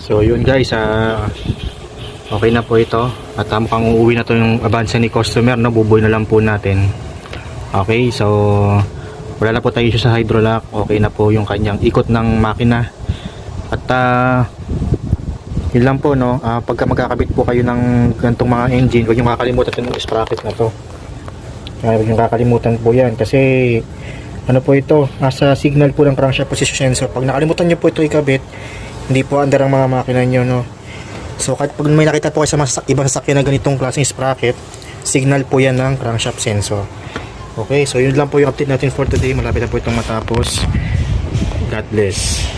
So yun guys, okay na po ito. At mukhang uuwi na to yung Avanza ni customer, no? Bubuy na lang po natin. Okay, so wala na po tayo issue sa hydrolock. Okay na po yung kanyang ikot ng makina. At yun lang po, no? Pagka magkakabit po kayo ng ganitong mga engine, huwag yung kakalimutan ng sprocket na to. Huwag yung kakalimutan po yan kasi ano po ito, nasa signal po ng crankshaft position sensor. Pag nakalimutan nyo po ito ikabit, hindi po under ang mga makina nyo, no? So kahit pag may nakita po kayo sa ibang sasakyan na ganitong klaseng sprocket, signal po yan ng crankshaft sensor. Okay, so yun lang po yung update natin for today. Malapit na po itong matapos. God bless.